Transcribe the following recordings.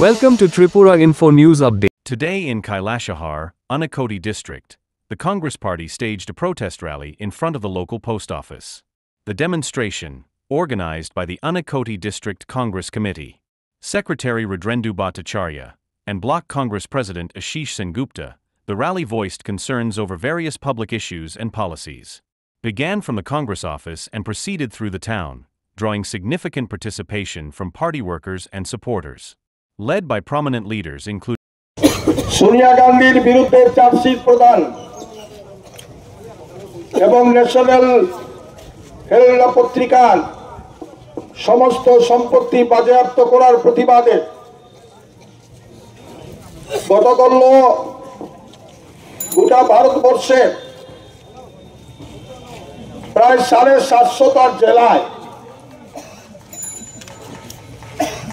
Welcome to Tripura Info News Update. Today in Kailashahar, Unakoti district, the Congress Party staged a protest rally in front of the local post office. The demonstration, organized by the Unakoti District Congress Committee, Secretary Rudrendu Bhattacharya, and Bloc Congress President Ashish Sengupta, the rally voiced concerns over various public issues and policies. Began from the Congress office and proceeded through the town, drawing significant participation from party workers and supporters. Led by prominent leaders including Sonia গান্ধীর বিরুদ্ধে chargesheet প্রদান এবং national Herald পত্রিকার সমস্ত সম্পত্তি বাজেয়াপ্ত করার প্রতিবাদে গতকাল গোটা ভারতবর্ষে প্রায় ৭৫০টা জেলায়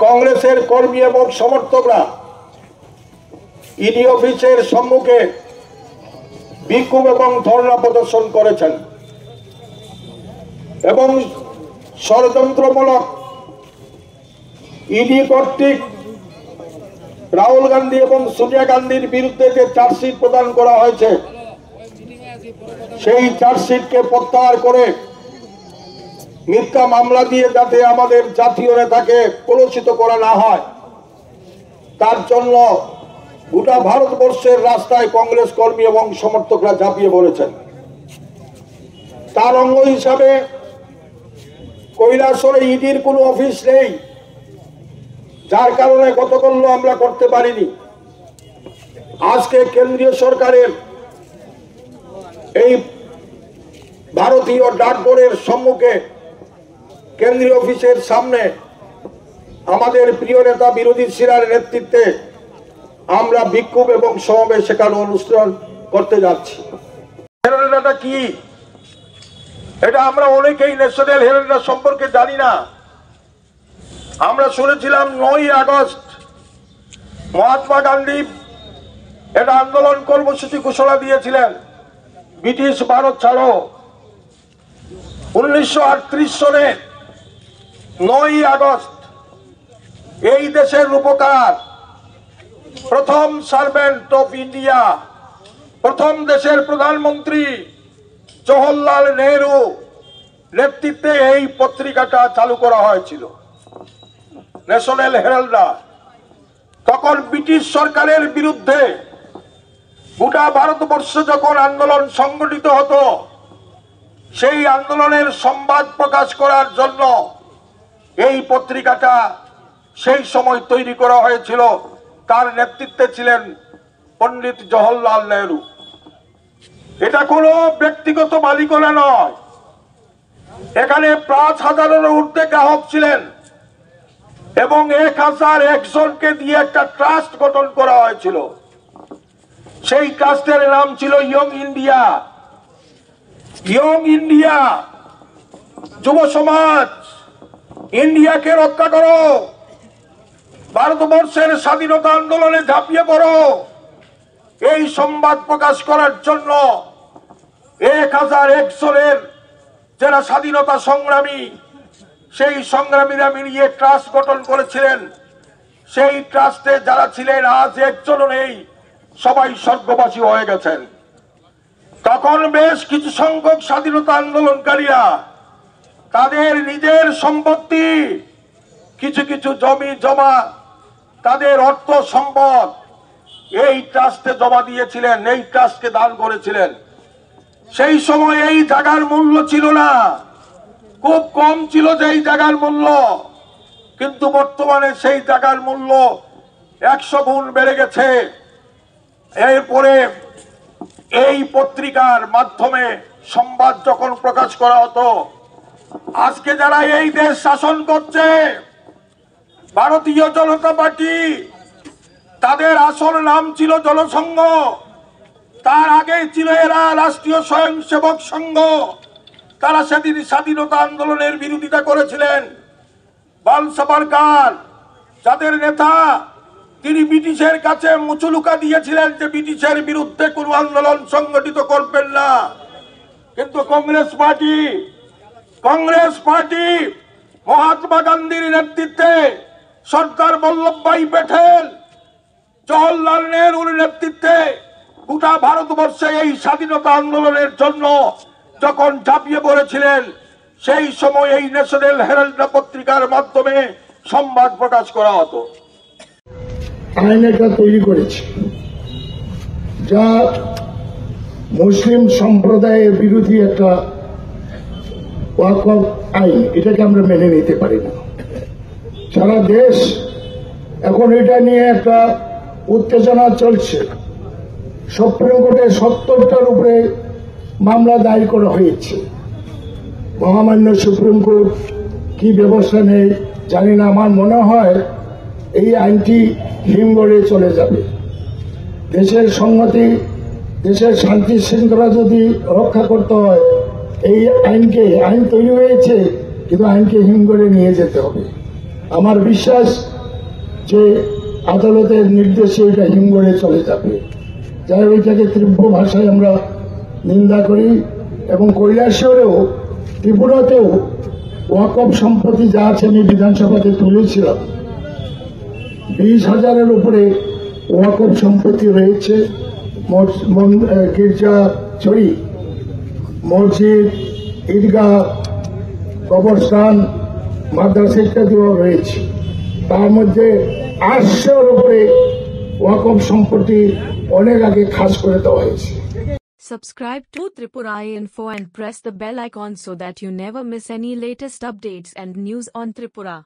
কংগ্রেসের কর্মী এবং সমর্থকরা ইডি অফিসের সম্মুখে বিক্ষোভ এবং ধর্ণা প্রদর্শন করেছেন এবং ষড়যন্ত্রমূলক ইডি কর্তৃক রাহুল গান্ধী এবং সোনিয়া গান্ধীর বিরুদ্ধে যে চার্জশিট প্রদান করা হয়েছে সেই চার্জশিটকে প্রত্যাহার করে মিথ্যা মামলা দিয়ে যাতে আমাদের জাতীয় নেতাকে কলুষিত করা না হয় তার জন্য গোটা ভারতবর্ষের রাস্তায় কংগ্রেস কর্মী এবং সমর্থকরা ঝাঁপিয়ে পড়েছেন। তার অঙ্গ হিসাবে কৈলাসহরে ইডির কোনো অফিস নেই, যার কারণে গতকাল আমরা করতে পারিনি। আজকে কেন্দ্রীয় সরকারের এই ভারতীয় ডাকঘরের সম্মুখে কেন্দ্রীয় অফিসের সামনে আমাদের প্রিয় নেতা বিরোধী শিরার নেতৃত্বে আমরা বিক্ষোভ এবং সমাবেশ সেখানে অনুষ্ঠান করতে যাচ্ছি। হেরাল্ডটা কি এটা আমরা অনেকেই ন্যাশনাল হেরাল্ড সম্পর্কে জানি না। আমরা শুনেছিলাম ৯ই আগস্ট মহাত্মা গান্ধী এটা আন্দোলন কর্মসূচি ঘোষণা দিয়েছিলেন, ব্রিটিশ ভারত ছাড়ো। ১৯৩৮ সনে ৯ই আগস্ট এই দেশের রূপকার, প্রথম সার্ভেন্ট অফ ইন্ডিয়া, প্রথম দেশের প্রধানমন্ত্রী জওহরলাল নেহরু নেতৃত্বে এই পত্রিকাটা চালু করা হয়েছিল, ন্যাশনাল হেরাল্ড। তখন ব্রিটিশ সরকারের বিরুদ্ধে গোটা ভারতবর্ষে যখন আন্দোলন সংগঠিত হতো, সেই আন্দোলনের সংবাদ প্রকাশ করার জন্য এই পত্রিকাটা সেই সময় তৈরি করা হয়েছিল। তার নেতৃত্বে ছিলেন পণ্ডিত জওহরলাল নেহরু। এটা কোনো ব্যক্তিগত মালিকানা নয়, এখানে ৫,০০০-এর ঊর্ধ্বে গ্রাহক ছিলেন এবং ১,০০০ জনকে দিয়ে একটা ট্রাস্ট গঠন করা হয়েছিল। সেই ট্রাস্টের নাম ছিল ইয়ং ইন্ডিয়া। ইয়ং ইন্ডিয়া, যুব সমাজ, ইন্ডিয়াকে রক্ষা করো, ভারতবর্ষের স্বাধীনতা আন্দোলনে ঝাঁপিয়ে পড়ো, এই সংবাদ প্রকাশ করার জন্য ১,০০০ জনের যারা স্বাধীনতা সংগ্রামী, সেই সংগ্রামীরা মিলিয়ে ট্রাস্ট গঠন করেছিলেন। সেই ট্রাস্টে যারা ছিলেন আজ একজনও নেই, সবাই স্বর্গবাসী হয়ে গেছেন। তখন বেশ কিছু সংখ্যক স্বাধীনতা আন্দোলনকারীরা তাদের নিজের সম্পত্তি, কিছু কিছু জমি জমা, তাদের অর্থ সম্পদ এই ট্রাস্টে জমা দিয়েছিলেন, এই ট্রাস্টকে দান করেছিলেন। সেই সময় এই জায়গার মূল্য ছিল না, খুব কম ছিল যেই জায়গার মূল্য, কিন্তু বর্তমানে সেই জায়গার মূল্য ১০০ গুণ বেড়ে গেছে। এরপরে এই পত্রিকার মাধ্যমে সংবাদ যখন প্রকাশ করা হতো, আজকে যারা এই দেশ শাসন করছে ভারতীয় জনতা পার্টি, তাদের আসল নাম ছিল জনসংঘ, তার আগে ছিল এরা রাষ্ট্রীয় স্বয়ংসেবক সংঘ। তারা সেদিন স্বাধীনতা আন্দোলনের বিরোধিতা করেছিলেন। বাল সাভারকার, যাদের নেতা, তিনি ব্রিটিশের কাছে মুচুলুকা দিয়েছিলেন যে ব্রিটিশের বিরুদ্ধে কোনো আন্দোলন সংগঠিত করবেন না। কিন্তু কংগ্রেস পার্টি মহাত্মা গান্ধীর নেতৃত্বে সর্দার বল্লভভাই প্যাটেল, জওহরলাল নেহরুর নেতৃত্বে গোটা ভারতবর্ষে এই স্বাধীনতা আন্দোলনের জন্য যখন ঝাঁপিয়ে পড়েছিলেন, সেই সময় এই ন্যাশনাল হেরাল্ড পত্রিকার মাধ্যমে সংবাদ প্রকাশ করা হতো। আইন একটা তৈরি করেছে যা মুসলিম সম্প্রদায়ের বিরোধী একটা ওয়াকফ আইন, এটাকে আমরা মেনে নিতে পারি না। সারা দেশ এখন এটা নিয়ে একটা উত্তেজনা চলছে। সুপ্রিম কোর্টে 70টার উপরে মামলা দায়ের করা হয়েছে। মহামান্য সুপ্রিম কোর্ট কি ব্যবস্থা নেই জানি না। আমার মনে হয় এই আইনটি হিমঘরে চলে যাবে। দেশের সংহতি, দেশের শান্তি শৃঙ্খলা যদি রক্ষা করতে হয়, এই আইন তৈরি হয়েছে, কিন্তু আইনকে হিমঘরে নিয়ে যেতে হবে। আমার বিশ্বাস যে আদালতের নির্দেশে এটা হিমঘরে চলে যাবে। যাই ওইটাকে তীব্র ভাষায় আমরা নিন্দা করি। এবং কৈলাসহরেও, ত্রিপুরাতেও ওয়াকফ সম্পত্তি যা আছে, আমি বিধানসভাতে তুলেছিলাম, 20,000-এর উপরে ওয়াকফ সম্পত্তি রয়েছে। গির্জা ছড়ি, মসজিদ, ঈদগাহ, কবরস্থান, মাদ্রাসা ইত্যাদিও রয়েছে। তার মধ্যে 800-এর উপরে ওয়াকফ সম্পত্তি অনেক আগে খাস করে দেওয়া হয়েছে। Subscribe to Tripura Info and press the bell icon so that you never miss any latest updates and news on Tripura.